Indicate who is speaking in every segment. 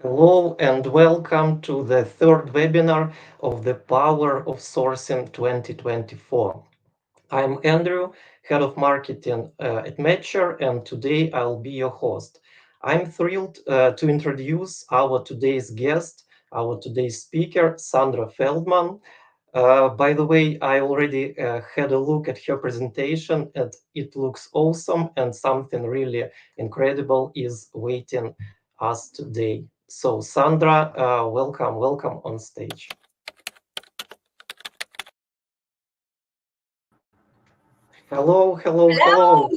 Speaker 1: Hello and welcome to the third webinar of the Power of Sourcing 2024. I'm Andrew, Head of Marketing at Matcher, and today I'll be your host. I'm thrilled to introduce our today's guest, our today's speaker, Sandra Feldmann. By the way, I already had a look at her presentation and it looks awesome, and something really incredible is waiting us today. So, Sandra, welcome on stage. Hello.
Speaker 2: Hello.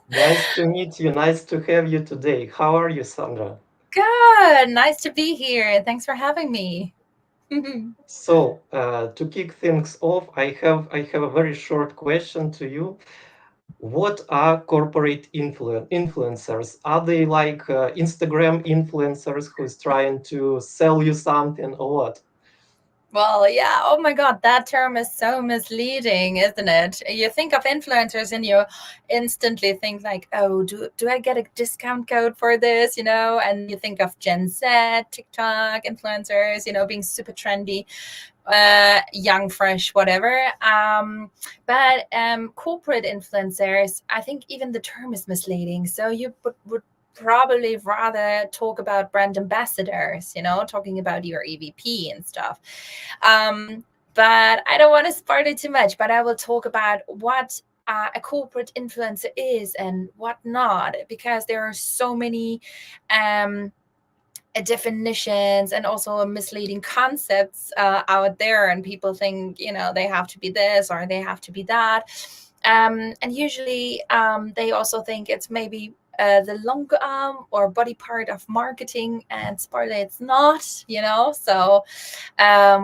Speaker 1: Nice to meet you. Nice to have you today. How are you, Sandra?
Speaker 2: Good. Nice to be here. Thanks for having me.
Speaker 1: So, to kick things off, I have a very short question to you. What are corporate influencers? Are they like Instagram influencers who's trying to sell you something or what?
Speaker 2: Well, yeah. Oh my God, that term is so misleading, isn't it? You think of influencers and you instantly think like, oh, do I get a discount code for this? And you think of Gen Z, TikTok influencers, being super trendy, young, fresh, whatever. But corporate influencers, I think even the term is misleading. So you would probably rather talk about brand ambassadors, talking about your EVP and stuff. But I don't want to spoil it too much, but I will talk about what a corporate influencer is and what not, because there are so many definitions and also misleading concepts out there, and people think they have to be this or they have to be that, and usually they also think it's maybe the longer arm or body part of marketing, and spoiler, it's not. So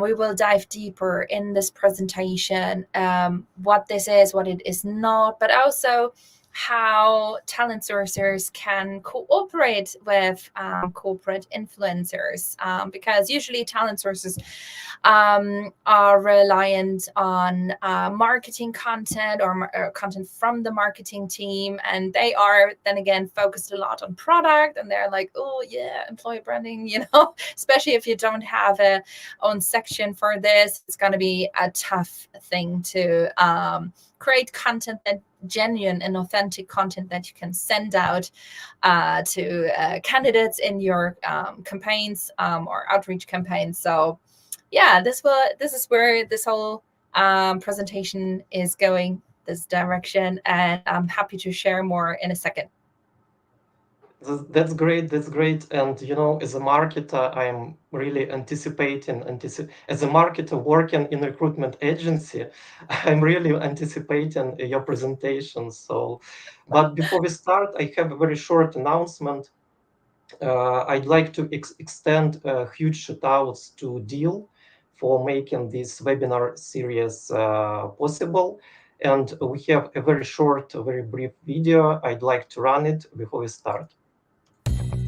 Speaker 2: we will dive deeper in this presentation, what this is, what it is not, but also how talent sourcers can cooperate with corporate influencers, because usually talent sources are reliant on marketing content or content from the marketing team, and they are then again focused a lot on product, and they're like, oh yeah, employer branding, especially if you don't have a own section for this, it's going to be a tough thing to create content that genuine and authentic content that you can send out to candidates in your campaigns or outreach campaigns. So yeah, this is where this whole presentation is going, this direction, and I'm happy to share more in a second.
Speaker 1: That's great. That's great. And as a marketer, I'm really as a marketer working in a recruitment agency, I'm really anticipating your presentation. So, but before we start, I have a very short announcement. I'd like to extend huge shout outs to Deal for making this webinar series possible. And we have a very short, very brief video. I'd like to run it before we start.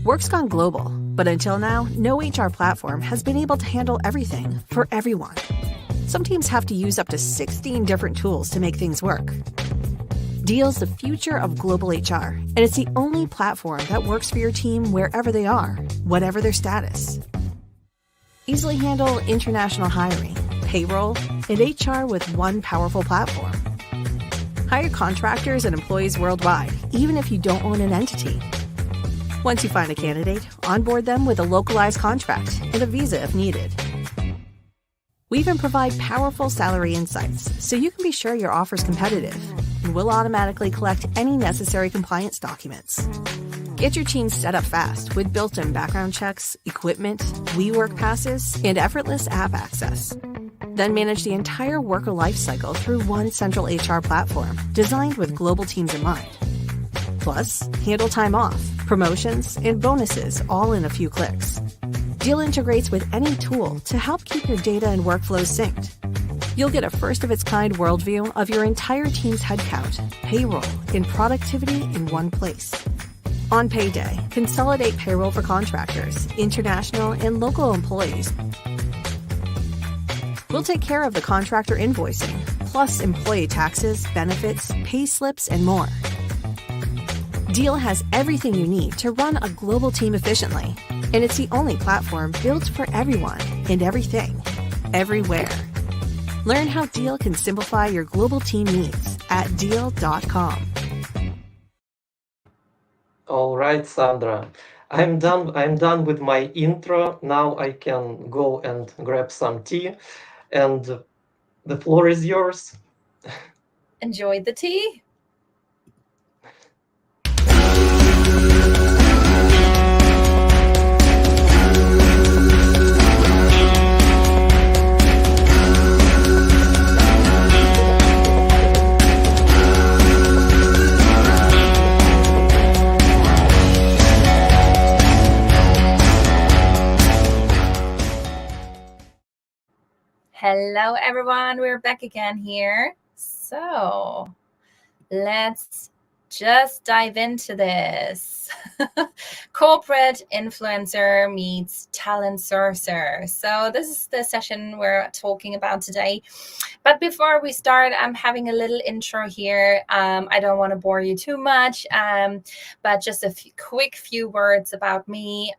Speaker 3: Work's gone global, but until now, no HR platform has been able to handle everything for everyone. Some teams have to use up to 16 different tools to make things work. Deal's the future of global HR, and it's the only platform that works for your team wherever they are, whatever their status. Easily handle international hiring, payroll, and HR with one powerful platform. Hire contractors and employees worldwide, even if you don't own an entity. Once you find a candidate, onboard them with a localized contract and a visa if needed. We even provide powerful salary insights so you can be sure your offer's competitive, and we'll automatically collect any necessary compliance documents. Get your team set up fast with built-in background checks, equipment, WeWork passes, and effortless app access. Then manage the entire worker lifecycle through one central HR platform designed with global teams in mind. Plus, handle time off, promotions, and bonuses all in a few clicks. Deal integrates with any tool to help keep your data and workflows synced. You'll get a first-of-its-kind worldview of your entire team's headcount, payroll, and productivity in one place. On payday, consolidate payroll for contractors, international, and local employees. We'll take care of the contractor invoicing, plus employee taxes, benefits, pay slips, and more. Deal has everything you need to run a global team efficiently, And it's the only platform built for everyone and everything, everywhere. Learn how Deal can simplify your global team needs at deal.com.
Speaker 1: All right, Sandra. I'm done with my intro. Now I can go and grab some tea, and the floor is yours.
Speaker 2: Enjoy the tea. Hello, everyone. We're back again here. So let's just dive into this. Corporate influencer meets talent sourcer. So this is the session we're talking about today. But before we start, I'm having a little intro here. I don't want to bore you too much, but just a quick few words about me.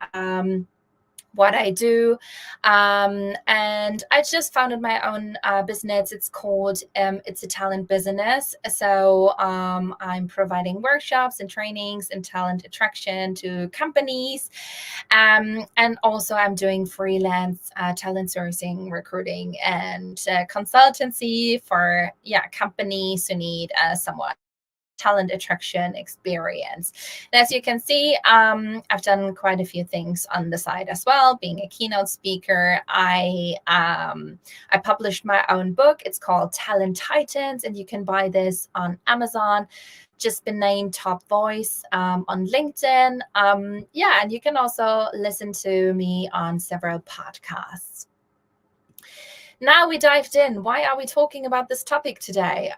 Speaker 2: What I do. And I just founded my own business. It's called It's a Talent Business. So I'm providing workshops and trainings and talent attraction to companies. And also I'm doing freelance talent sourcing, recruiting, and consultancy for companies who need somewhat talent attraction experience. And as you can see, I've done quite a few things on the side as well. Being a keynote speaker, I published my own book. It's called Talent Titans, and you can buy this on Amazon. Just been named top voice on LinkedIn. And you can also listen to me on several podcasts. Now we dived in. Why are we talking about this topic today?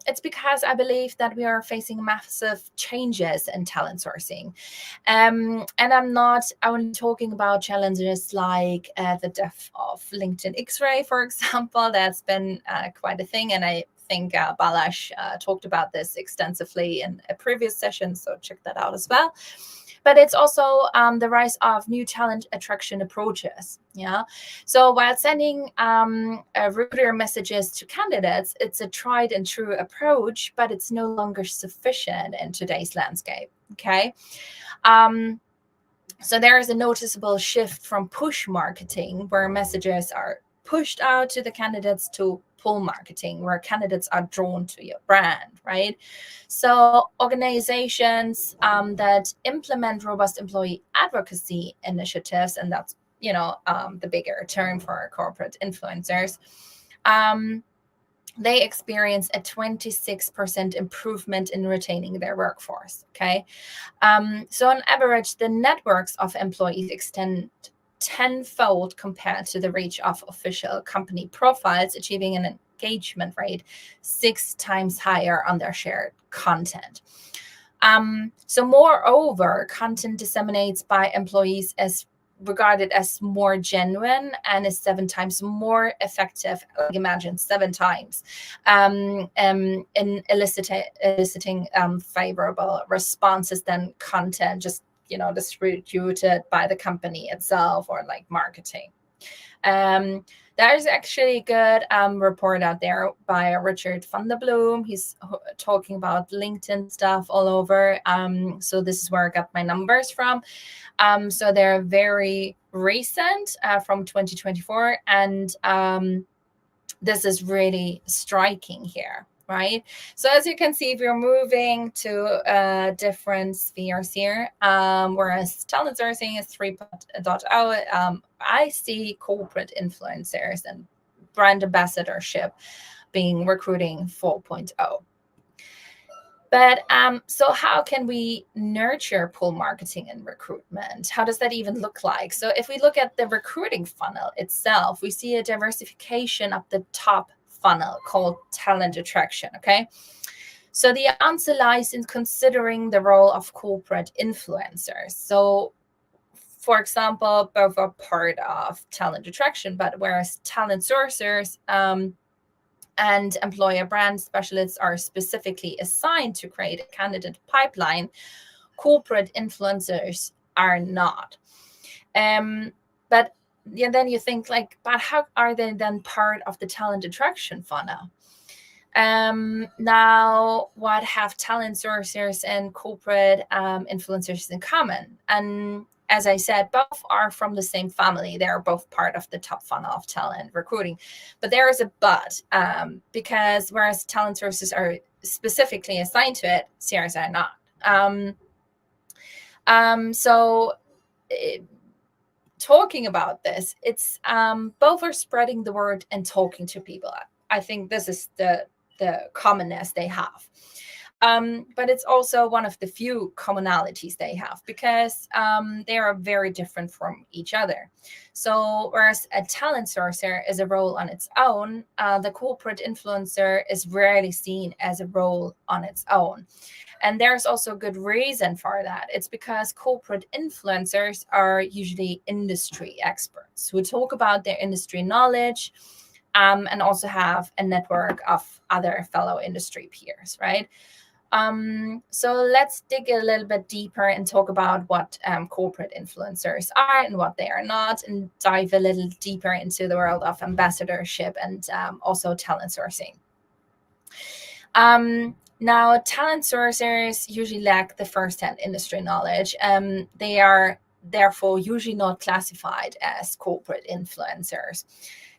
Speaker 2: It's because I believe that we are facing massive changes in talent sourcing. And I'm not only talking about challenges like the death of LinkedIn X-ray, for example. That's been quite a thing. And I think Balázs talked about this extensively in a previous session, so check that out as well. But it's also the rise of new talent attraction approaches. Yeah. So while sending recruiter messages to candidates, it's a tried and true approach, but it's no longer sufficient in today's landscape. Okay. So there is a noticeable shift from push marketing, where messages are pushed out to the candidates, to pull marketing, where candidates are drawn to your brand, right? So organizations that implement robust employee advocacy initiatives, and that's the bigger term for corporate influencers, they experience a 26% improvement in retaining their workforce. Okay, so on average, the networks of employees extend tenfold compared to the reach of official company profiles, achieving an engagement rate 6 times higher on their shared content. So moreover, content disseminates by employees is regarded as more genuine and is 7 times more effective. Like imagine 7 times in eliciting favorable responses than content just distributed by the company itself or like marketing. There's actually a good report out there by Richard van der Bloom. He's talking about LinkedIn stuff all over. So this is where I got my numbers from. So they're very recent from 2024. And this is really striking here. Right. So as you can see, if you're moving to different spheres here, whereas talent sourcing is 3.0, I see corporate influencers and brand ambassadorship being recruiting 4.0. But so how can we nurture pull marketing and recruitment? How does that even look like? So if we look at the recruiting funnel itself, we see a diversification of the top funnel called talent attraction. Okay. So the answer lies in considering the role of corporate influencers. So for example, both are part of talent attraction, but whereas talent sourcers and employer brand specialists are specifically assigned to create a candidate pipeline, corporate influencers are not. But yeah, then you think like, but how are they then part of the talent attraction funnel? Now, what have talent sourcers and corporate influencers in common? And as I said, both are from the same family. They're both part of the top funnel of talent recruiting. But there is a but, because whereas talent sources are specifically assigned to it, CRs are not. So talking about this, it's both are spreading the word and talking to people. I think this is the commonness they have. But it's also one of the few commonalities they have, because they are very different from each other. So whereas a talent sourcer is a role on its own, the corporate influencer is rarely seen as a role on its own. And there's also a good reason for that. It's because corporate influencers are usually industry experts who talk about their industry knowledge, and also have a network of other fellow industry peers, right? So let's dig a little bit deeper and talk about what corporate influencers are and what they are not, and dive a little deeper into the world of ambassadorship and also talent sourcing. Now, talent sourcers usually lack the first-hand industry knowledge. They are therefore usually not classified as corporate influencers.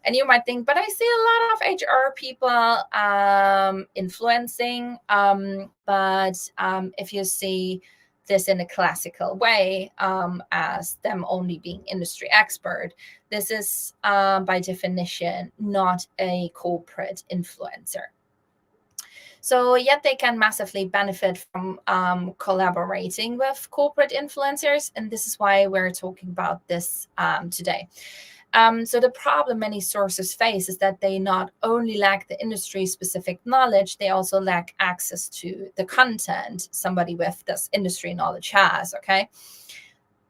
Speaker 2: And you might think, but I see a lot of HR people influencing. But if you see this in a classical way, as them only being industry expert, this is by definition not a corporate influencer. So yet they can massively benefit from collaborating with corporate influencers. And this is why we're talking about this today. So the problem many sources face is that they not only lack the industry-specific knowledge, they also lack access to the content somebody with this industry knowledge has, okay?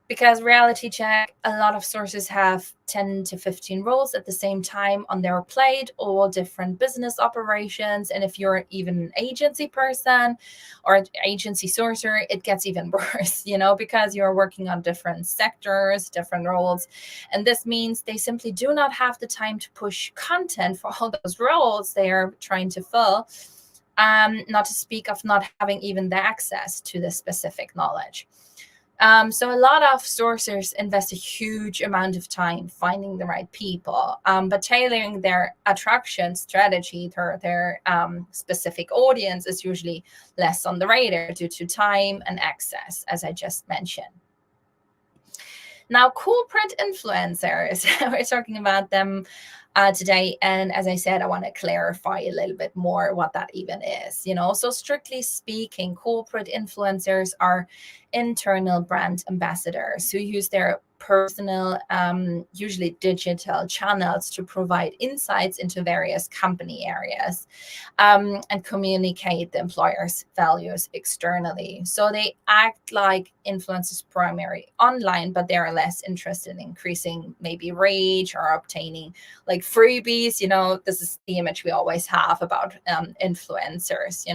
Speaker 2: Because reality check, a lot of sources have 10 to 15 roles at the same time on their plate, all different business operations. And if you're even an agency person or agency sourcer, it gets even worse, because you're working on different sectors, different roles. And this means they simply do not have the time to push content for all those roles they are trying to fill. Not to speak of not having even the access to the specific knowledge. So a lot of sourcers invest a huge amount of time finding the right people, but tailoring their attraction strategy to their specific audience is usually less on the radar due to time and access, as I just mentioned. Now, corporate influencers, we're talking about them today. And as I said, I want to clarify a little bit more what that even is. So strictly speaking, corporate influencers are internal brand ambassadors who use their personal, usually digital channels to provide insights into various company areas, and communicate the employer's values externally. So they act like influencers primarily online, but they are less interested in increasing maybe reach or obtaining like freebies. This is the image we always have about influencers,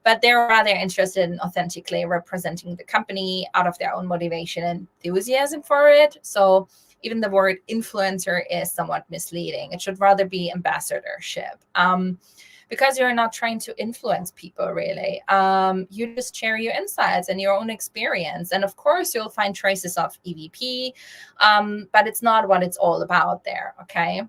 Speaker 2: but they're rather interested in authentically representing the company out of their own motivation and enthusiasm for it. So even the word influencer is somewhat misleading. It should rather be ambassadorship, because you're not trying to influence people really. You just share your insights and your own experience. And of course, you'll find traces of EVP, but it's not what it's all about there, okay?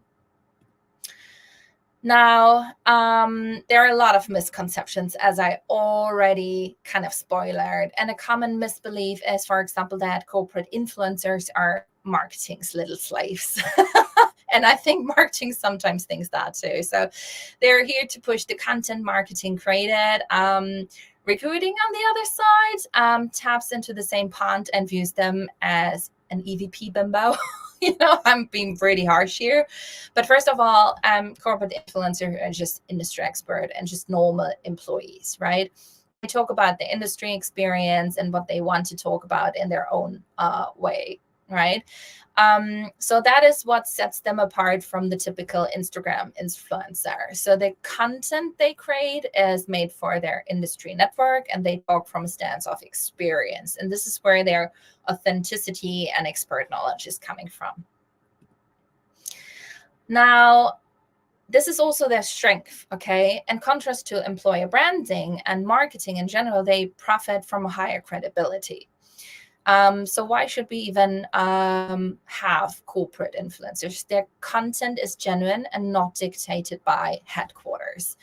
Speaker 2: Now, there are a lot of misconceptions, as I already kind of spoiled. And a common misbelief is, for example, that corporate influencers are marketing's little slaves. And I think marketing sometimes thinks that too. So they're here to push the content marketing created. Recruiting, on the other side, taps into the same pond and views them as an EVP bimbo. I'm being pretty harsh here. But first of all, corporate influencers are just industry expert and just normal employees, right? They talk about the industry experience and what they want to talk about in their own way. right? So that is what sets them apart from the typical Instagram influencer. So the content they create is made for their industry network, and they talk from a stance of experience. And this is where their authenticity and expert knowledge is coming from. Now, this is also their strength, okay? In contrast to employer branding and marketing in general, they profit from a higher credibility. So why should we even have corporate influencers? Their content is genuine and not dictated by headquarters.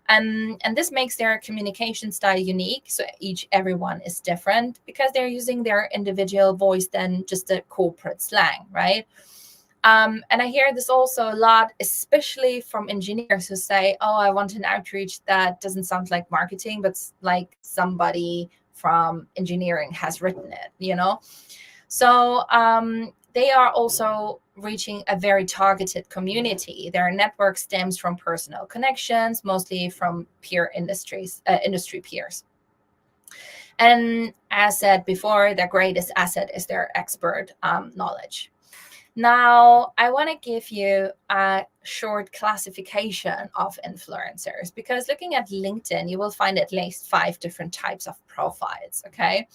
Speaker 2: And this makes their communication style unique. So everyone is different because they're using their individual voice than just a corporate slang, right? And I hear this also a lot, especially from engineers who say, oh, I want an outreach that doesn't sound like marketing, but like somebody from engineering has written it, you know? So they are also reaching a very targeted community. Their network stems from personal connections, mostly from industry peers. And as said before, their greatest asset is their expert knowledge. Now, I want to give you a short classification of influencers, because looking at LinkedIn, you will find at least 5 different types of profiles, okay?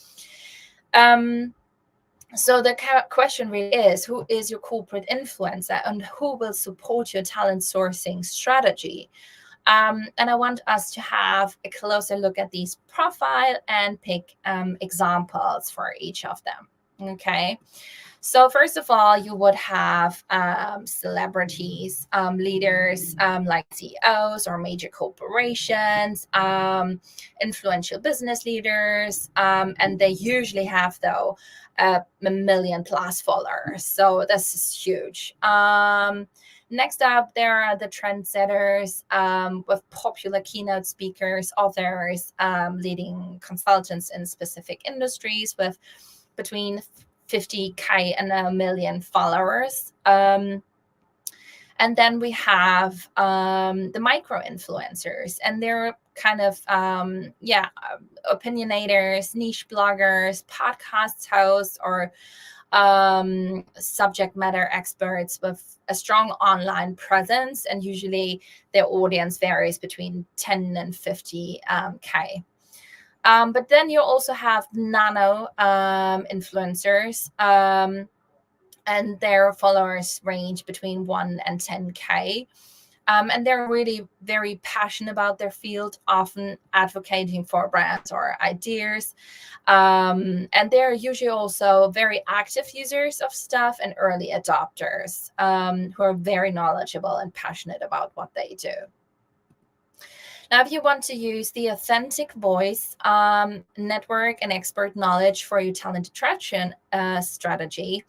Speaker 2: So the question really is, who is your corporate influencer and who will support your talent sourcing strategy? And I want us to have a closer look at these profiles and pick examples for each of them, okay? So first of all, you would have celebrities, leaders like CEOs or major corporations, influential business leaders, and they usually have, though, a million plus followers. So this is huge. Next up, there are the trendsetters with popular keynote speakers, authors, leading consultants in specific industries with between 50K and 1 million followers. And then we have the micro influencers, and they're kind of opinionators, niche bloggers, podcast hosts, or subject matter experts with a strong online presence, and usually their audience varies between 10 and 50K. But then you also have nano influencers, and their followers range between 1 and 10K. And they're really very passionate about their field, often advocating for brands or ideas. And they're usually also very active users of stuff and early adopters who are very knowledgeable and passionate about what they do. Now, if you want to use the authentic voice, network, and expert knowledge for your talent attraction strategy,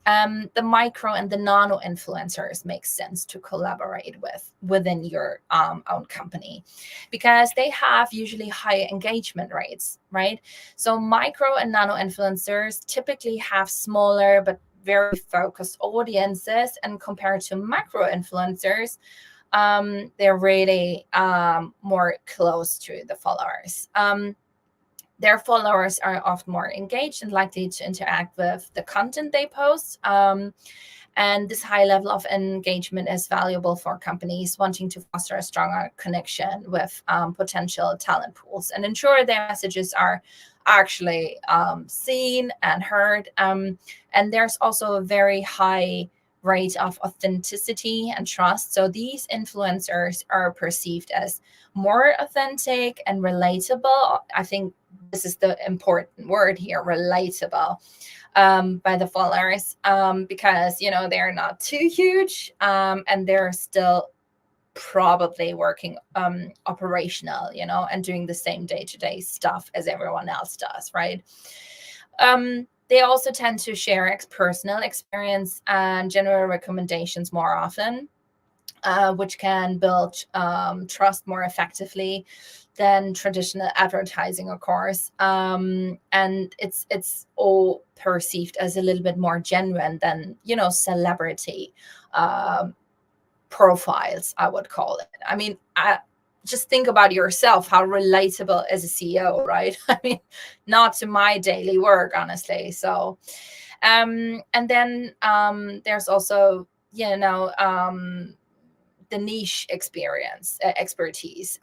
Speaker 2: the micro and the nano influencers make sense to collaborate with within your own company, because they have usually high engagement rates, right? So micro and nano influencers typically have smaller but very focused audiences, and compared to macro influencers, they're really more close to the followers. Their followers are often more engaged and likely to interact with the content they post. And this high level of engagement is valuable for companies wanting to foster a stronger connection with potential talent pools and ensure their messages are actually seen and heard. And there's also a very high rate of authenticity and trust. So these influencers are perceived as more authentic and relatable. I think this is the important word here, relatable, by the followers, because, you know, they're not too huge, and they're still probably working operational, you know, and doing the same day-to-day stuff as everyone else does, right? They also tend to share personal experience and general recommendations more often, which can build trust more effectively than traditional advertising, of course. And it's all perceived as a little bit more genuine than, you know, celebrity profiles, I would call it. I mean, just think about yourself, how relatable as a CEO, right? I mean, not to my daily work, honestly. So And then there's also, the niche expertise.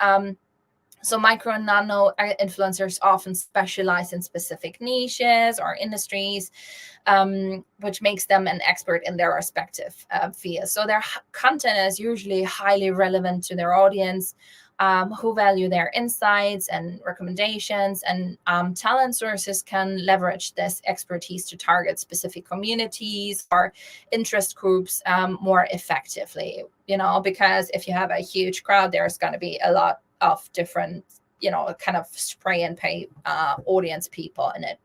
Speaker 2: So micro and nano influencers often specialize in specific niches or industries, which makes them an expert in their respective fields. So their content is usually highly relevant to their audience, who value their insights and recommendations, and talent sources can leverage this expertise to target specific communities or interest groups more effectively, because if you have a huge crowd, there's going to be a lot of different, kind of spray and pay audience people in it.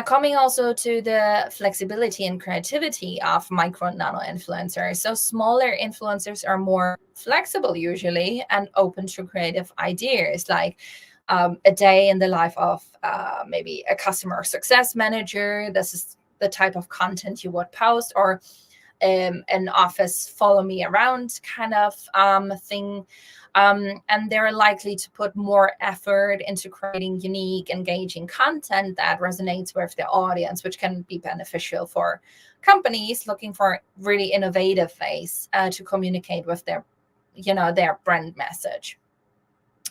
Speaker 2: Coming also to the flexibility and creativity of micro and nano influencers. So smaller influencers are more flexible usually and open to creative ideas, like a day in the life of maybe a customer success manager. This is the type of content you would post, or an office follow me around kind of thing. And they're likely to put more effort into creating unique, engaging content that resonates with their audience, which can be beneficial for companies looking for really innovative ways to communicate with their brand message.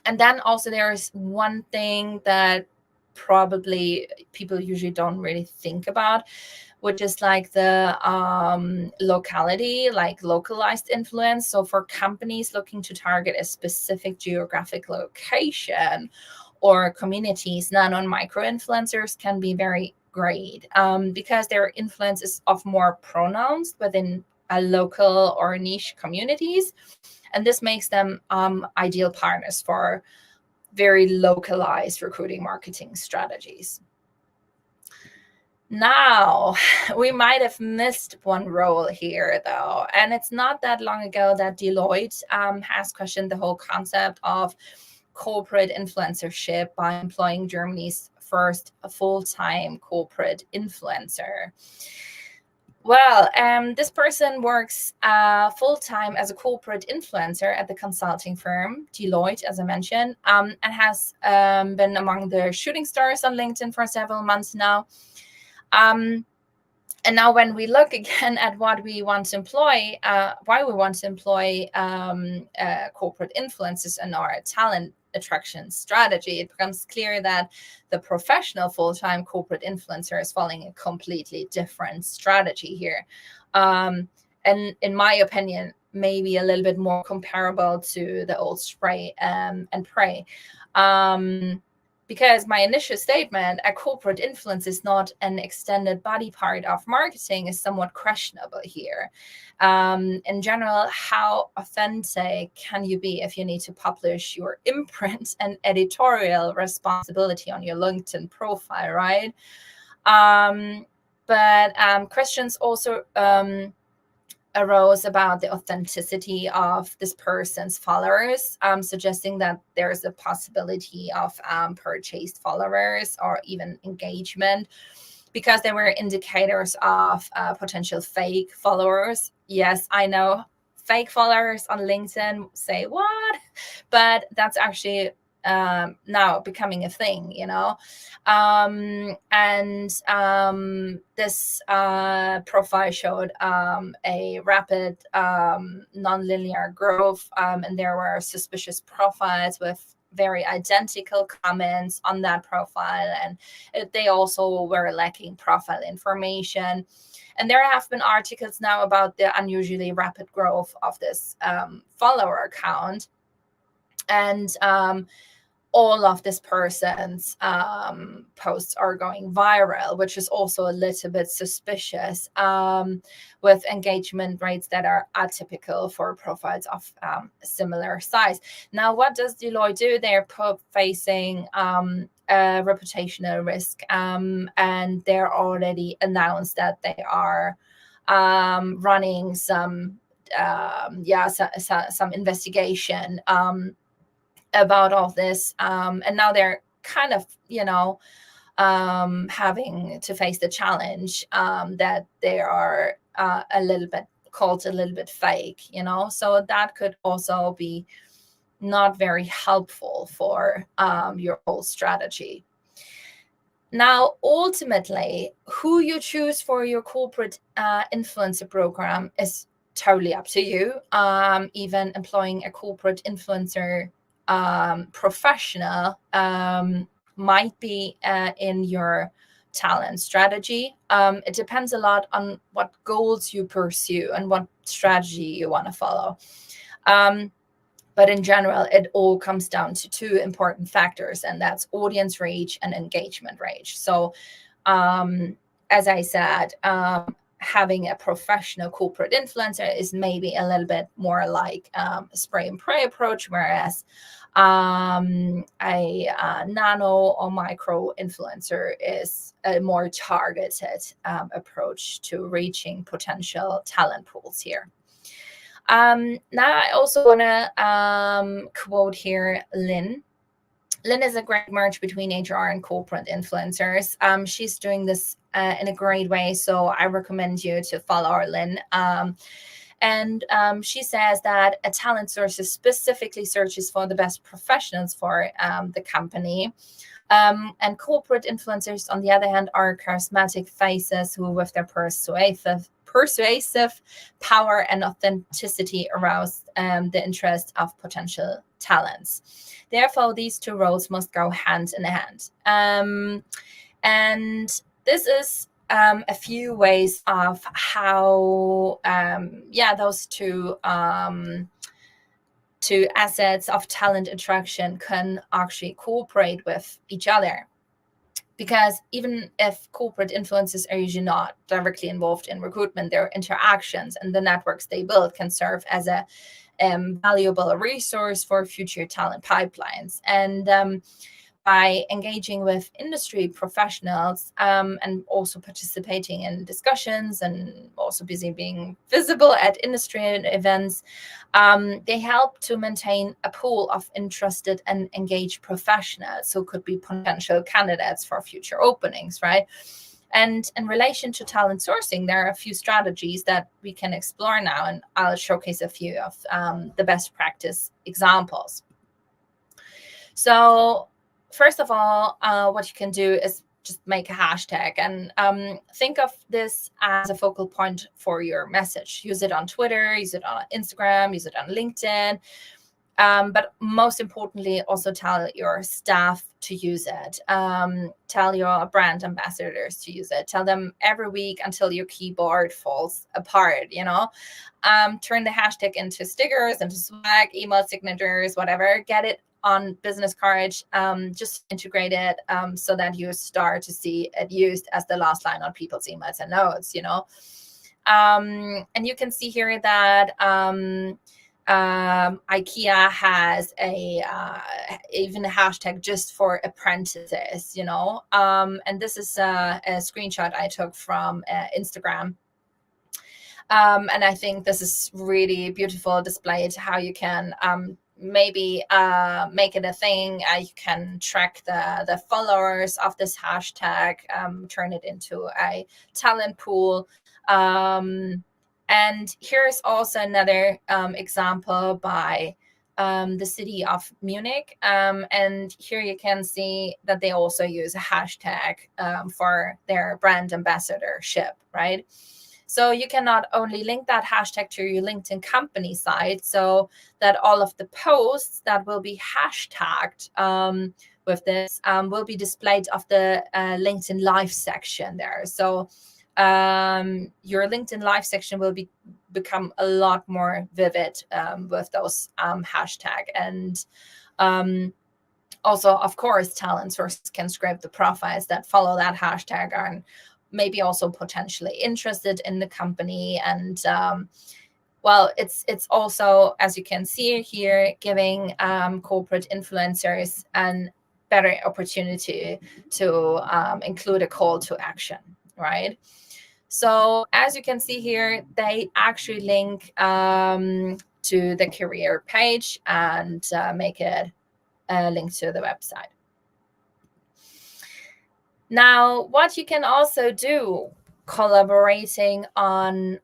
Speaker 2: And then also there's one thing that probably people usually don't really think about, which is like the locality, like localized influence. So for companies looking to target a specific geographic location or communities, nano and micro influencers can be very great because their influence is often more pronounced within a local or niche communities. And this makes them ideal partners for very localized recruiting marketing strategies. Now, we might have missed one role here, though, and it's not that long ago that Deloitte has questioned the whole concept of corporate influencership by employing Germany's first full-time corporate influencer. Well, this person works full-time as a corporate influencer at the consulting firm Deloitte, as I mentioned, and has been among the shooting stars on LinkedIn for several months now. And now when we look again at what we want to employ, why we want to employ corporate influencers in our talent attraction strategy, it becomes clear that the professional full-time corporate influencer is following a completely different strategy here. And in my opinion, maybe a little bit more comparable to the old spray and pray. Because my initial statement, a corporate influence is not an extended body part of marketing, is somewhat questionable here. In general, how authentic can you be if you need to publish your imprint and editorial responsibility on your LinkedIn profile, right? But questions also arose about the authenticity of this person's followers, suggesting that there's a possibility of purchased followers or even engagement, because there were indicators of potential fake followers. Yes, I know fake followers on LinkedIn say what, but that's actually now becoming a thing, this profile showed a rapid nonlinear growth, and there were suspicious profiles with very identical comments on that profile, and they also were lacking profile information. And there have been articles now about the unusually rapid growth of this follower account, and all of this person's posts are going viral, which is also a little bit suspicious, with engagement rates that are atypical for profiles of similar size. Now, what does Deloitte do? They're facing a reputational risk, and they're already announced that they are running some investigation about all this, and now they're kind of having to face the challenge that they are a little bit fake, so that could also be not very helpful for your whole strategy. Now, ultimately, who you choose for your corporate influencer program is totally up to you. Even employing a corporate influencer professional might be in your talent strategy. It depends a lot on what goals you pursue and what strategy you want to follow. But in general, it all comes down to two important factors, and that's audience reach and engagement reach. So, as I said, having a professional corporate influencer is maybe a little bit more like a spray and pray approach, whereas a nano or micro influencer is a more targeted approach to reaching potential talent pools here. Now I also want to quote here Lynn. Lynn is a great merge between HR and corporate influencers. She's doing this in a great way, so I recommend you to follow our Lynn. And she says that a talent source specifically searches for the best professionals for the company. And corporate influencers, on the other hand, are charismatic faces who, with their persuasive power and authenticity, arouse the interest of potential talents. Therefore, these two roles must go hand in hand. And this is a few ways of how, those two assets of talent attraction can actually cooperate with each other. Because even if corporate influencers are usually not directly involved in recruitment, their interactions and the networks they build can serve as a valuable resource for future talent pipelines. And by engaging with industry professionals and also participating in discussions and also being visible at industry events, they help to maintain a pool of interested and engaged professionals who could be potential candidates for future openings, right? And in relation to talent sourcing, there are a few strategies that we can explore now, and I'll showcase a few of the best practice examples. So first of all, what you can do is just make a hashtag and think of this as a focal point for your message. Use it on Twitter, use it on Instagram, use it on LinkedIn. But most importantly, also tell your staff to use it. Tell your brand ambassadors to use it. Tell them every week until your keyboard falls apart, turn the hashtag into stickers, into swag, email signatures, whatever. Get it on business cards, just integrate it so that you start to see it used as the last line on people's emails and notes, and you can see here that IKEA has even a hashtag just for apprentices, and this is a screenshot I took from Instagram. And I think this is really beautiful display to how you can maybe make it a thing. You can track the followers of this hashtag, turn it into a talent pool. And here's also another example by the city of Munich. And here you can see that they also use a hashtag for their brand ambassadorship, right? So you can not only link that hashtag to your LinkedIn company site, so that all of the posts that will be hashtagged with this will be displayed of the LinkedIn Live section there. So your LinkedIn Live section will become a lot more vivid with those hashtag. And also, of course, talent sources can scrape the profiles that follow that hashtag and maybe also potentially interested in the company. And it's also, as you can see here, giving corporate influencers a better opportunity to include a call to action, right? So as you can see here, they actually link to the career page and make it a link to the website. Now, what you can also do, collaborating on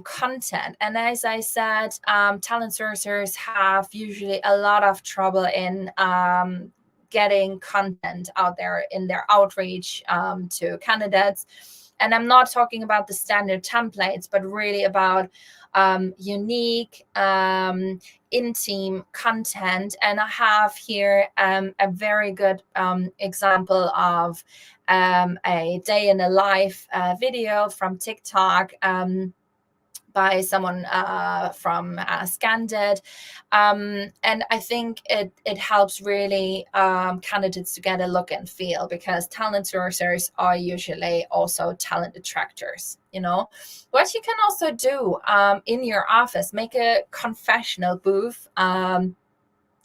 Speaker 2: content. And as I said, talent sourcers have usually a lot of trouble in getting content out there in their outreach to candidates. And I'm not talking about the standard templates, but really about unique in-team content. And I have here a very good example of a day in a life video from TikTok by someone from Scandid. And I think it helps really candidates to get a look and feel, because talent sourcers are usually also talent attractors. What you can also do in your office, make a confessional booth.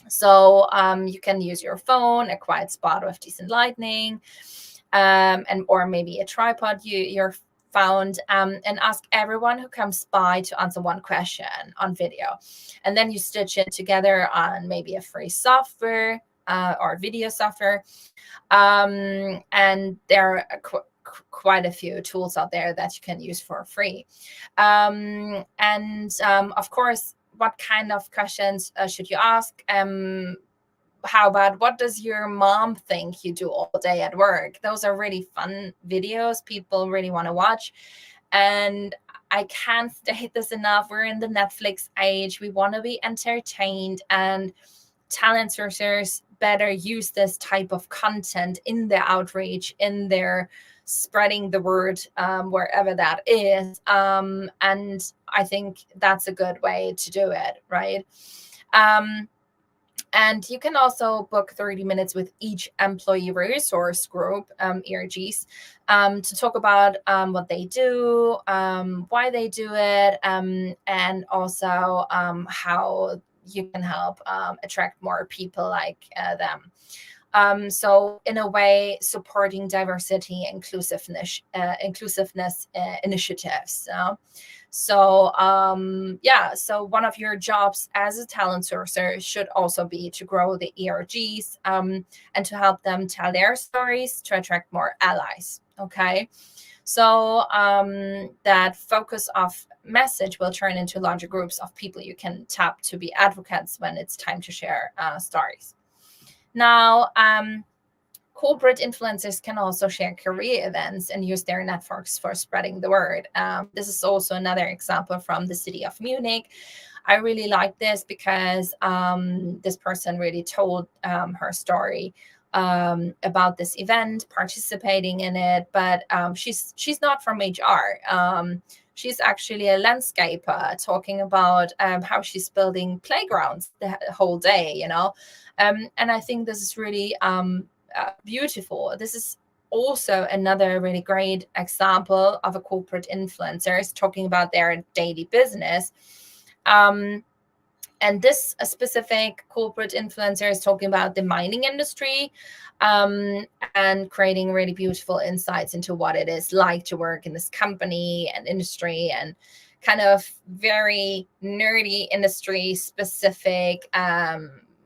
Speaker 2: So you can use your phone, a quiet spot with decent lighting, or maybe a tripod you're found, and ask everyone who comes by to answer one question on video. And then you stitch it together on maybe a free software or video software. And there are quite a few tools out there that you can use for free. Of course, what kind of questions should you ask? How about, what does your mom think you do all day at work? Those are really fun videos people really want to watch. And I can't state this enough. We're in the Netflix age. We want to be entertained, and talent sourcers better use this type of content in their outreach, in their spreading the word wherever that is. And I think that's a good way to do it, right? And you can also book 30 minutes with each employee resource group, ERGs, to talk about what they do, why they do it, and also how you can help attract more people like them. So in a way, supporting diversity, inclusiveness initiatives. So one of your jobs as a talent sourcer should also be to grow the ERGs and to help them tell their stories to attract more allies. Okay. So that focus of message will turn into larger groups of people you can tap to be advocates when it's time to share stories. Now, corporate influencers can also share career events and use their networks for spreading the word. This is also another example from the city of Munich. I really like this because this person really told her story about this event, participating in it, but she's not from HR. She's actually a landscaper, talking about how she's building playgrounds the whole day, and I think this is really beautiful. This is also another really great example of a corporate influencer talking about their daily business. And this specific corporate influencer is talking about the mining industry and creating really beautiful insights into what it is like to work in this company and industry, and kind of very nerdy industry specific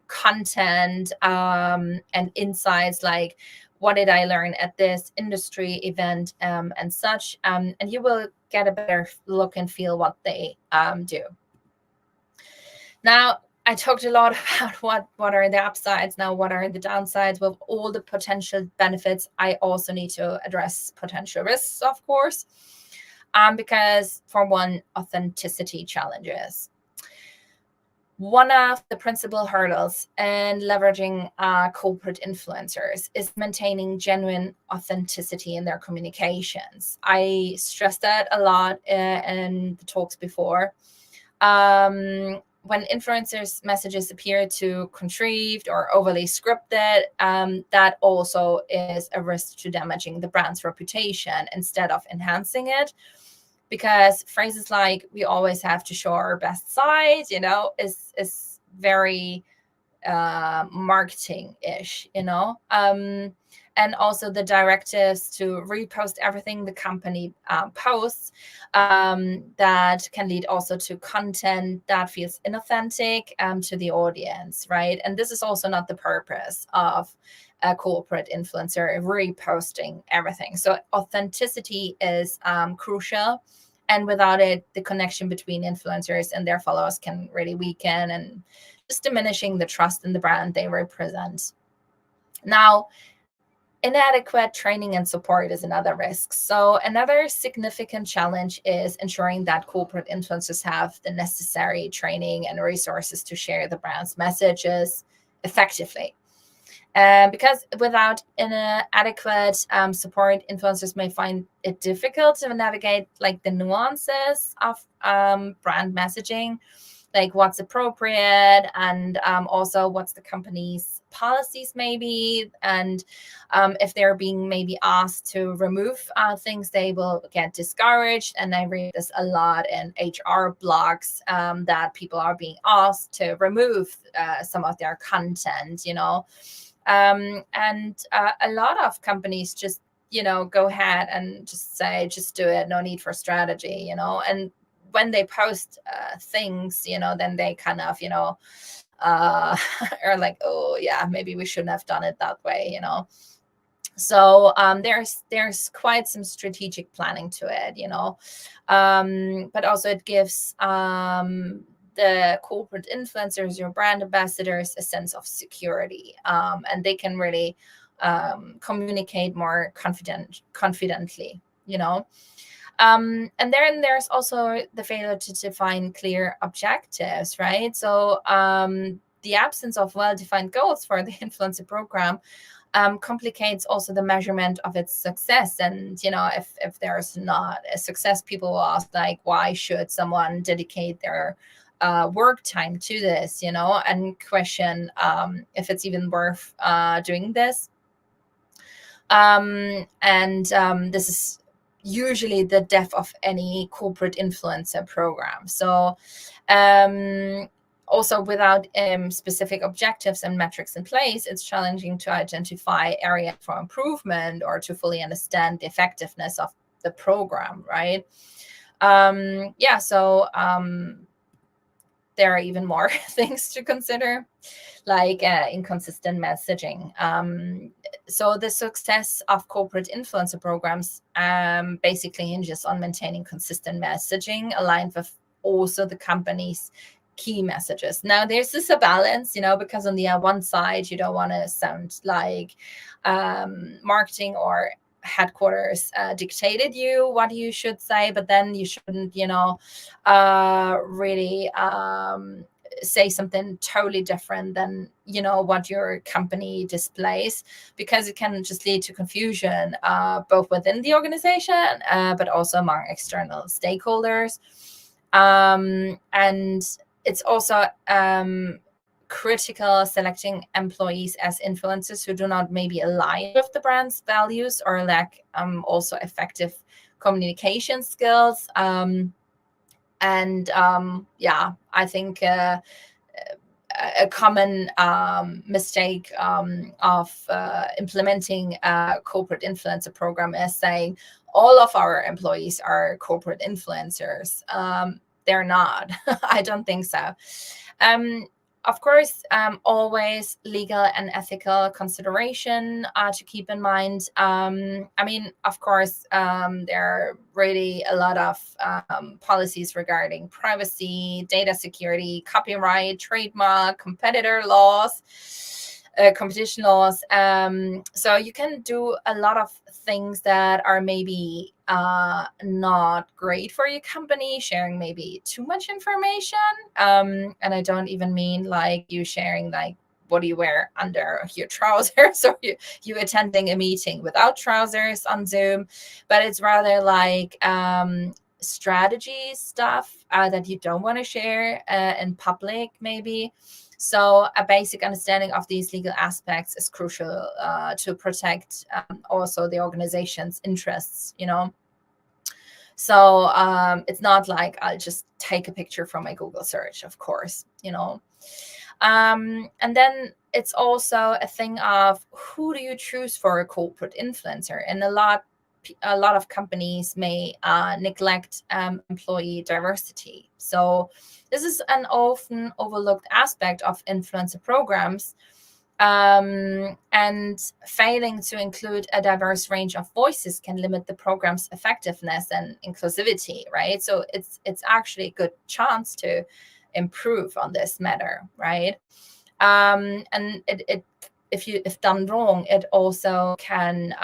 Speaker 2: content and insights, like what did I learn at this industry event and such, and you will get a better look and feel what they do. Now, I talked a lot about what are the upsides. Now, what are the downsides? With all the potential benefits, I also need to address potential risks, of course, because for one, authenticity challenges. One of the principal hurdles in leveraging corporate influencers is maintaining genuine authenticity in their communications. I stressed that a lot in the talks before. When influencers' messages appear too contrived or overly scripted, that also is a risk to damaging the brand's reputation instead of enhancing it. Because phrases like "we always have to show our best side," is very marketing-ish, and also the directives to repost everything the company posts, that can lead also to content that feels inauthentic to the audience, right? And this is also not the purpose of a corporate influencer reposting everything. So authenticity is crucial, and without it, the connection between influencers and their followers can really weaken, and just diminishing the trust in the brand they represent. Now, inadequate training and support is another risk. So another significant challenge is ensuring that corporate influencers have the necessary training and resources to share the brand's messages effectively. Because without adequate support, influencers may find it difficult to navigate like the nuances of brand messaging, like what's appropriate, and also what's the company's policies maybe, and if they're being maybe asked to remove things, they will get discouraged. And I read this a lot in HR blogs, that people are being asked to remove some of their content, and a lot of companies just go ahead and just say, just do it, no need for strategy, and when they post things, then they kind of are like, oh yeah, maybe we shouldn't have done it that way. So there's quite some strategic planning to it, but also it gives the corporate influencers, your brand ambassadors, a sense of security, and they can really communicate more confidently, and then there's also the failure to define clear objectives, right? So the absence of well-defined goals for the influencer program complicates also the measurement of its success. And if there's not a success, people will ask, like, why should someone dedicate their work time to this, and question if it's even worth doing this. This is usually the death of any corporate influencer program. So also without specific objectives and metrics in place, it's challenging to identify areas for improvement or to fully understand the effectiveness of the program, right? So there are even more things to consider, like inconsistent messaging. So the success of corporate influencer programs basically hinges on maintaining consistent messaging aligned with also the company's key messages. Now there's this a balance, because on the one side, you don't want to sound like marketing or headquarters dictated you what you should say, but then you shouldn't really say something totally different than what your company displays, because it can just lead to confusion both within the organization but also among external stakeholders, and it's also critical selecting employees as influencers who do not maybe align with the brand's values or lack also effective communication skills. I think a common mistake of implementing a corporate influencer program is saying all of our employees are corporate influencers. They're not. I don't think so. Of course, always legal and ethical consideration to keep in mind. Of course, there are really a lot of policies regarding privacy, data security, copyright, trademark, competitor laws, competition laws. So you can do a lot of things that are maybe not great for your company, sharing maybe too much information. And I don't even mean like you sharing like what do you wear under your trousers or you attending a meeting without trousers on Zoom, but it's rather like strategy stuff that you don't want to share in public maybe. So a basic understanding of these legal aspects is crucial to protect also the organization's interests, So it's not like I'll just take a picture from my Google search, of course, And then it's also a thing of who do you choose for a corporate influencer? And a lot of companies may neglect employee diversity. So this is an often overlooked aspect of influencer programs. And failing to include a diverse range of voices can limit the program's effectiveness and inclusivity, right? So it's actually a good chance to improve on this matter, right? And it if done wrong, it also can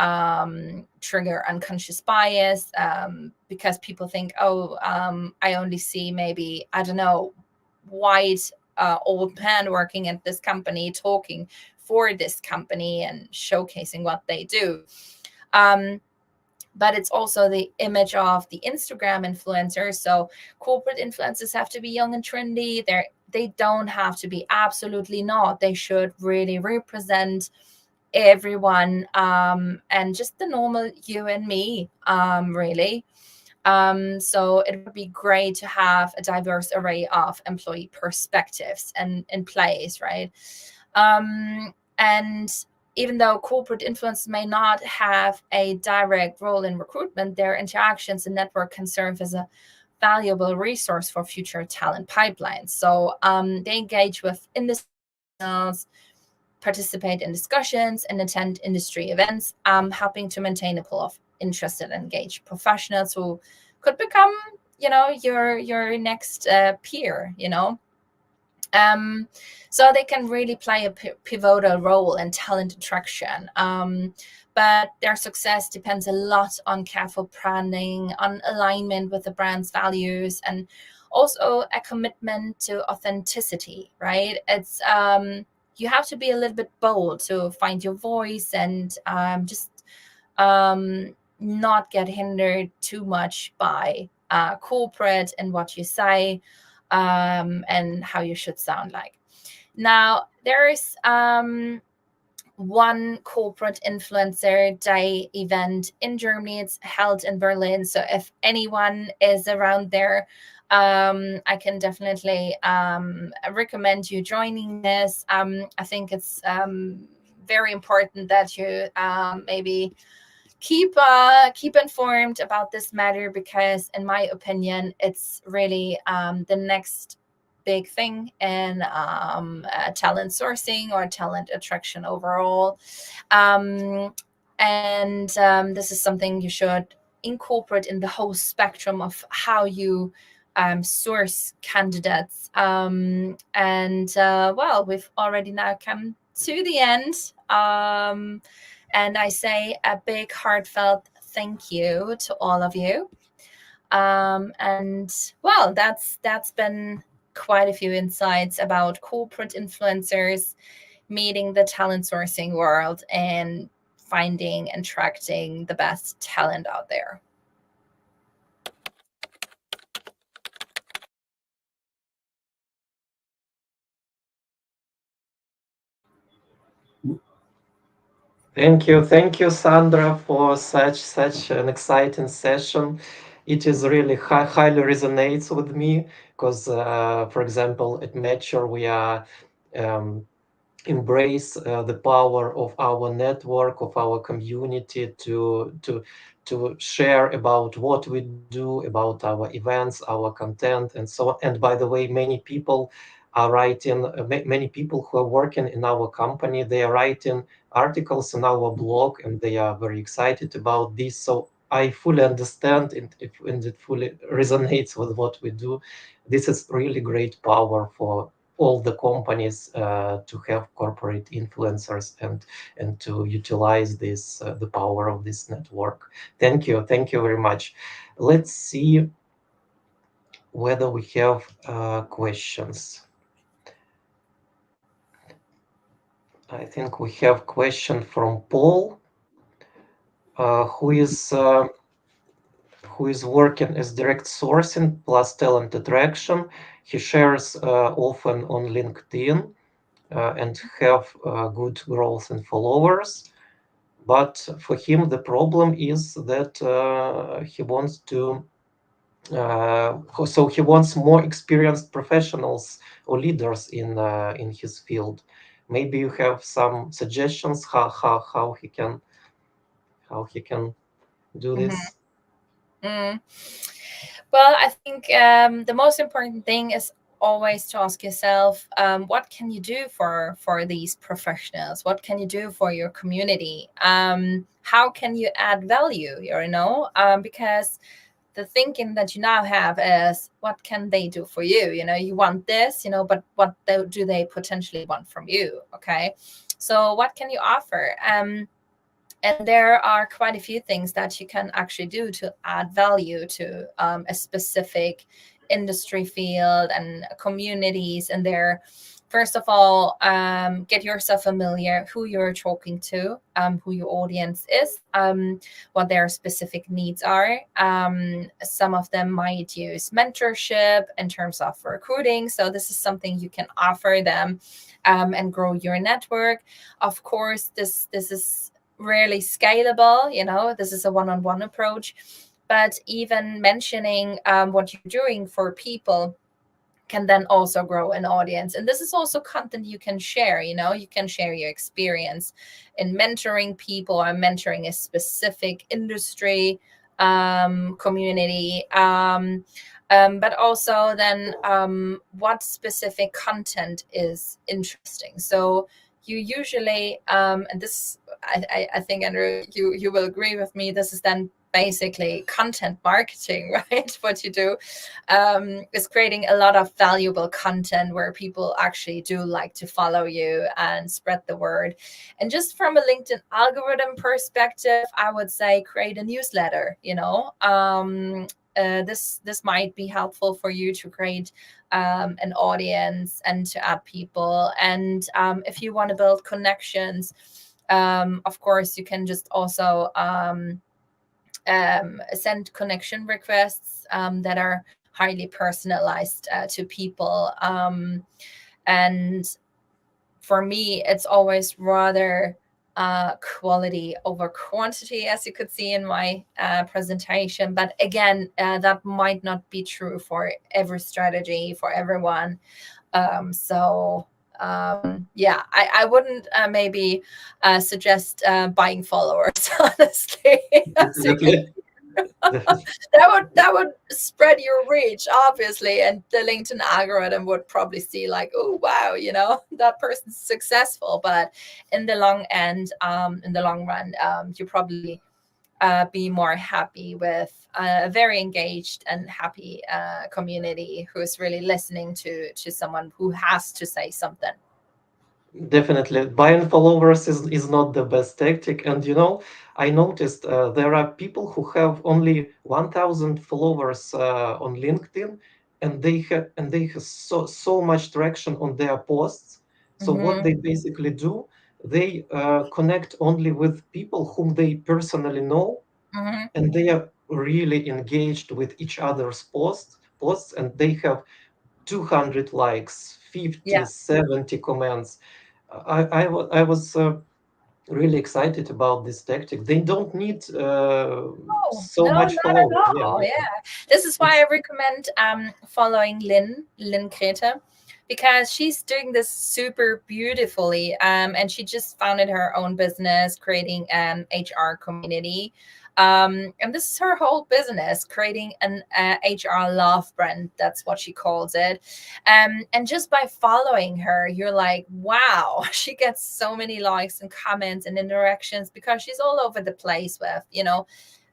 Speaker 2: trigger unconscious bias, because people think, oh, I only see maybe, I don't know, white old man working at this company talking for this company and showcasing what they do. But it's also the image of the Instagram influencers. So corporate influencers have to be young and trendy. They don't have to be, absolutely not. They should really represent everyone, and just the normal you and me, really. So it would be great to have a diverse array of employee perspectives and in place, right? And even though corporate influencers may not have a direct role in recruitment, their interactions and network can serve as a valuable resource for future talent pipelines. So they engage with industry professionals, participate in discussions, and attend industry events, helping to maintain a pool of interested and engaged professionals who could become, your next peer. So they can really play a pivotal role in talent attraction. But their success depends a lot on careful branding, on alignment with the brand's values, and also a commitment to authenticity, right? It's you have to be a little bit bold to find your voice, and just not get hindered too much by corporate and what you say, and how you should sound like. Now, there is one corporate influencer day event in Germany. It's held in Berlin. So if anyone is around there, I can definitely recommend you joining this. I think it's very important that you maybe keep informed about this matter, because in my opinion, it's really the next big thing in talent sourcing or talent attraction overall. And this is something you should incorporate in the whole spectrum of how you source candidates. And well, we've already now come to the end. And I say a big heartfelt thank you to all of you. And well, that's been quite a few insights about corporate influencers meeting the talent sourcing world and finding and attracting the best talent out there.
Speaker 1: Thank you, Sandra, for such an exciting session. It is really highly resonates with me because, for example, at Mature we are um, embrace the power of our network, of our community to share about what we do, about our events, our content, and so on. And by the way, many people are writing, many people who are working in our company, they are writing articles on our blog, and they are very excited about this. So I fully understand, and it fully resonates with what we do. This is really great power for all the companies to have corporate influencers and to utilize this the power of this network. Thank you very much. Let's see whether we have questions. I think we have question from Paul, who is working as direct sourcing plus talent attraction. He shares often on LinkedIn and have good growth in followers. But for him, the problem is that he wants to, so he wants more experienced professionals or leaders in his field. Maybe you have some suggestions how he can do
Speaker 2: Mm-hmm.
Speaker 1: this.
Speaker 2: Mm. Well, I think the most important thing is always to ask yourself, what can you do for these professionals? What can you do for your community? How can you add value? Because the thinking that you now have is, what can they do for you? You want this, but what do they potentially want from you? Okay. So what can you offer? And there are quite a few things that you can actually do to add value to a specific industry field and communities. And there, first of all, get yourself familiar who you're talking to, who your audience is, what their specific needs are. Some of them might use mentorship in terms of recruiting, so this is something you can offer them, and grow your network. Of course, this is rarely scalable. This is a one-on-one approach, but even mentioning what you're doing for people can then also grow an audience. And this is also content you can share. You can share your experience in mentoring people or mentoring a specific industry, community, but also then what specific content is interesting. So you usually, and this, I think, Andrew, you will agree with me, this is then basically content marketing, right? What you do is creating a lot of valuable content where people actually do like to follow you and spread the word. And just from a LinkedIn algorithm perspective, I would say create a newsletter. This might be helpful for you to create an audience and to add people. And if you want to build connections, of course, you can just also send connection requests that are highly personalized to people. And for me, it's always rather quality over quantity, as you could see in my presentation. But again, that might not be true for every strategy, for everyone. Yeah, I wouldn't maybe suggest buying followers, honestly. As you can,
Speaker 1: Definitely. Definitely.
Speaker 2: that would spread your reach, obviously, and the LinkedIn algorithm would probably see like, oh wow, that person's successful. But in the in the long run, you probably be more happy with a very engaged and happy community who is really listening to someone who has to say something.
Speaker 1: Definitely, buying followers is not the best tactic. And I noticed there are people who have only 1,000 followers on LinkedIn, and they have so much traction on their posts. So what
Speaker 2: Mm-hmm,
Speaker 1: they basically do, they connect only with people whom they personally know,
Speaker 2: mm-hmm.
Speaker 1: and they are really engaged with each other's posts, and they have 200 likes,
Speaker 2: Yeah.
Speaker 1: 50, 70 comments. I was really excited about this tactic. They don't need
Speaker 2: Oh,
Speaker 1: so
Speaker 2: no,
Speaker 1: much
Speaker 2: not at
Speaker 1: followers. Yeah,
Speaker 2: all. Yeah. This is why
Speaker 1: it's
Speaker 2: I recommend following Lynn Kreta, because she's doing this super beautifully. And she just founded her own business, creating an HR community. And this is her whole business, creating an HR love brand. That's what she calls it. And just by following her, you're like, wow, she gets so many likes and comments and interactions because she's all over the place with,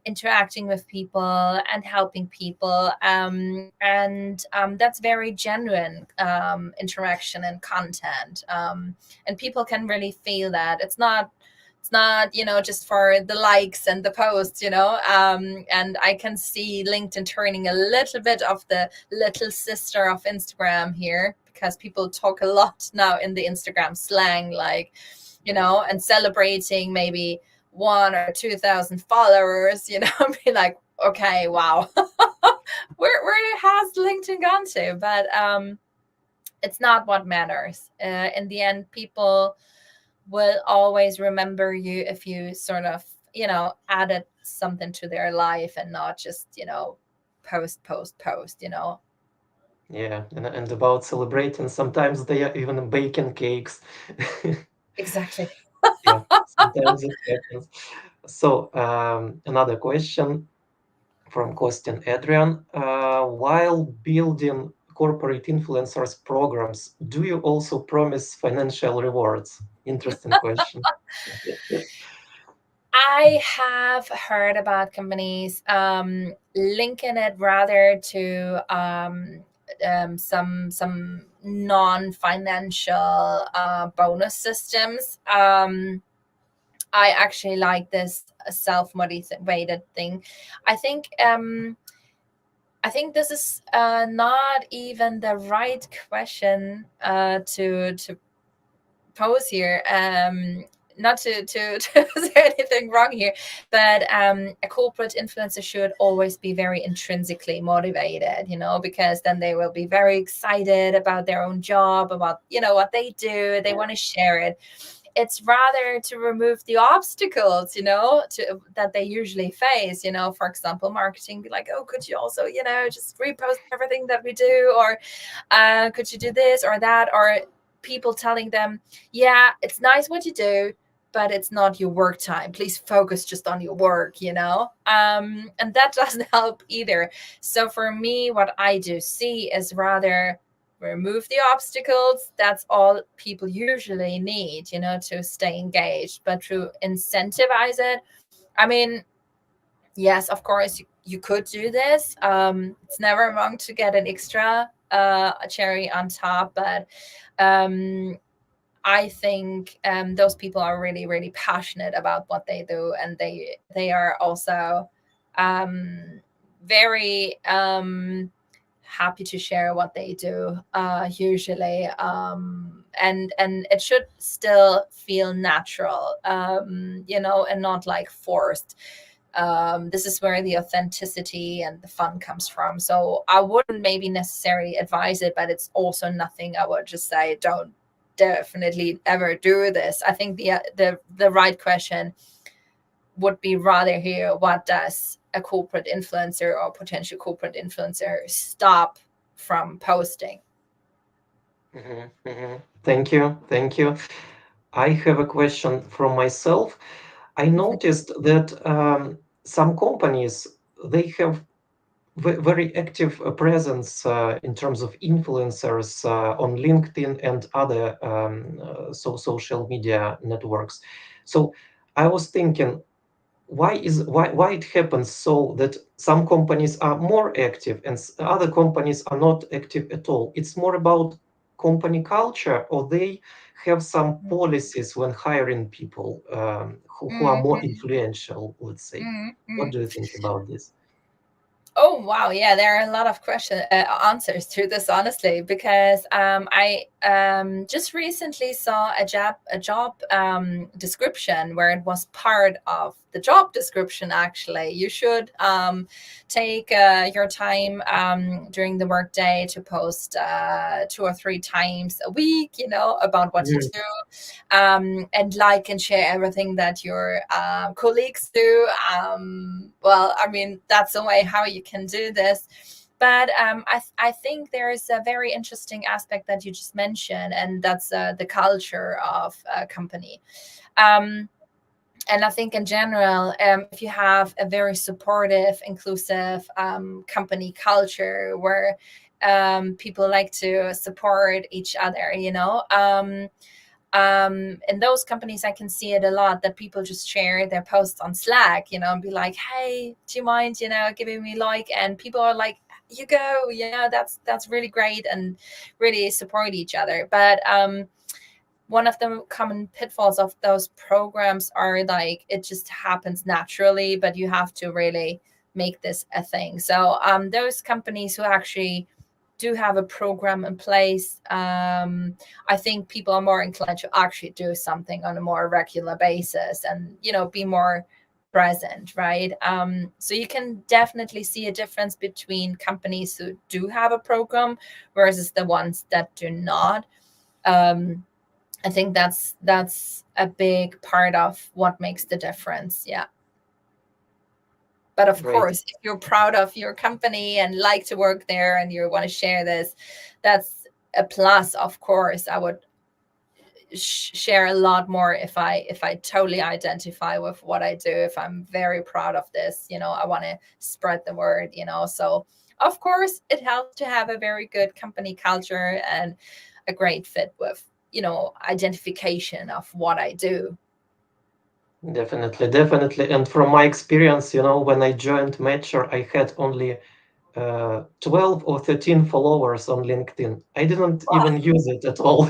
Speaker 2: interacting with people and helping people, and that's very genuine interaction and content, and people can really feel that it's not just for the likes and the posts, and I can see LinkedIn turning a little bit of the little sister of Instagram here, because people talk a lot now in the Instagram slang, like, and celebrating maybe 1 or 2,000 followers, be like, okay, wow, where has LinkedIn gone to? But it's not what matters. In the end, people will always remember you if you sort of, added something to their life and not just, post.
Speaker 1: yeah, and about celebrating. Sometimes they are even baking cakes.
Speaker 2: Exactly.
Speaker 1: Yeah, sometimes it happens. So another question from Kostin Adrian. While building corporate influencers programs, do you also promise financial rewards? Interesting question.
Speaker 2: I have heard about companies linking it rather to some non-financial bonus systems. I actually like this self-motivated thing. I think I think this is not even the right question to pose here. Not to say anything wrong here, but a corporate influencer should always be very intrinsically motivated, because then they will be very excited about their own job, about what they do. They want to share it. It's rather to remove the obstacles, that they usually face. For example, marketing, be like, oh, could you also, just repost everything that we do, or could you do this or that, or people telling them, yeah, it's nice what you do, but it's not your work time. Please focus just on your work, and that doesn't help either. So for me, what I do see is rather remove the obstacles. That's all people usually need, to stay engaged. But to incentivize it, I mean, yes, of course, you could do this. It's never wrong to get an extra cherry on top, but I think those people are really, really passionate about what they do, and they are also very happy to share what they do usually, and it should still feel natural, and not like forced. This is where the authenticity and the fun comes from. So I wouldn't maybe necessarily advise it, but it's also nothing I would just say don't definitely ever do this. I think the right question would be rather here, what does a corporate influencer or potential corporate influencer stop from posting?
Speaker 1: Thank you. I have a question from myself. I noticed that some companies, they have very active presence in terms of influencers on LinkedIn and other social media networks. So I was thinking, why it happens so that some companies are more active and other companies are not active at all? It's more about company culture, or they have some policies when hiring people who are more influential, let's say. What do you think about this?
Speaker 2: Oh wow, yeah, there are a lot of answers to this, honestly, because I just recently saw a job description where it was part of the job description. Actually, you should take your time during the workday to post 2 or 3 times a week, about what you do, and like and share everything that your colleagues do. Well, I mean, that's the way how you can do this. But I think there is a very interesting aspect that you just mentioned, and that's the culture of a company. And I think in general, if you have a very supportive, inclusive company culture where people like to support each other, in those companies, I can see it a lot, that people just share their posts on Slack, and be like, hey, do you mind, giving me like, and people are like, you go, that's really great, and really support each other. But one of the common pitfalls of those programs are like, it just happens naturally, but you have to really make this a thing. So those companies who actually do have a program in place, I think people are more inclined to actually do something on a more regular basis, and be more present, right? So you can definitely see a difference between companies who do have a program versus the ones that do not. I think that's a big part of what makes the difference. Yeah. But of
Speaker 1: Right.
Speaker 2: course, if you're proud of your company and like to work there and you want to share this, that's a plus. Of course, I would share a lot more if I totally identify with what I do, if I'm very proud of this, I want to spread the word, so of course it helps to have a very good company culture and a great fit with identification of what I do.
Speaker 1: Definitely. And from my experience, when I joined Matcher, I had only 12 or 13 followers on LinkedIn. I didn't even use it at all.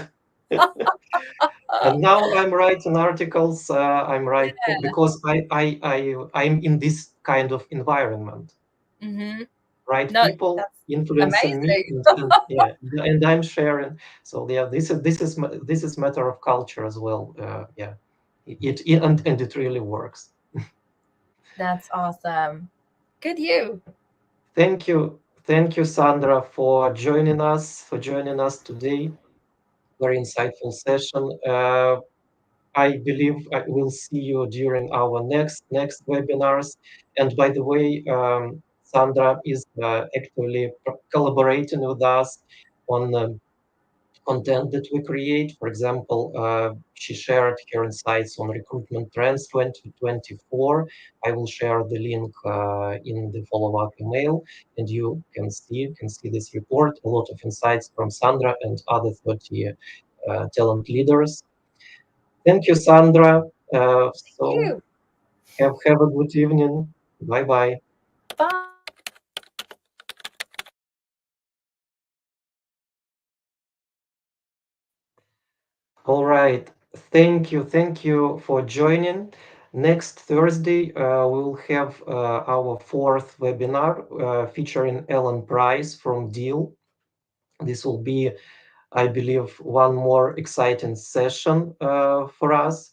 Speaker 1: And now I'm writing articles. I'm writing because I'm in this kind of environment.
Speaker 2: Mm-hmm.
Speaker 1: Right
Speaker 2: No,
Speaker 1: people
Speaker 2: that's
Speaker 1: influencing me,
Speaker 2: amazing.
Speaker 1: and yeah, and I'm sharing. So yeah, this is matter of culture as well. Yeah, and it really works.
Speaker 2: That's awesome. Good you.
Speaker 1: Thank you, Sandra, for joining us today. Very insightful session. I believe I will see you during our next webinars. And by the way, Sandra is actually collaborating with us on content that we create. For example, she shared her insights on recruitment trends 2024. I will share the link in the follow-up email, and you can see this report. A lot of insights from Sandra and other 30 talent leaders. Thank you, Sandra. So
Speaker 2: You.
Speaker 1: have a good evening. Bye bye.
Speaker 2: Bye.
Speaker 1: All right. Thank you for joining. Next Thursday, we'll have our fourth webinar featuring Ellen Price from Deal. This will be, I believe, one more exciting session for us.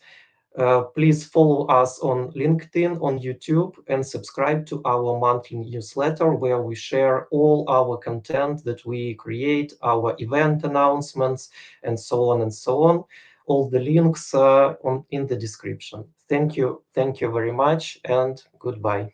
Speaker 1: Please follow us on LinkedIn, on YouTube, and subscribe to our monthly newsletter where we share all our content that we create, our event announcements, and so on and so on. All the links in the description. Thank you very much, and goodbye.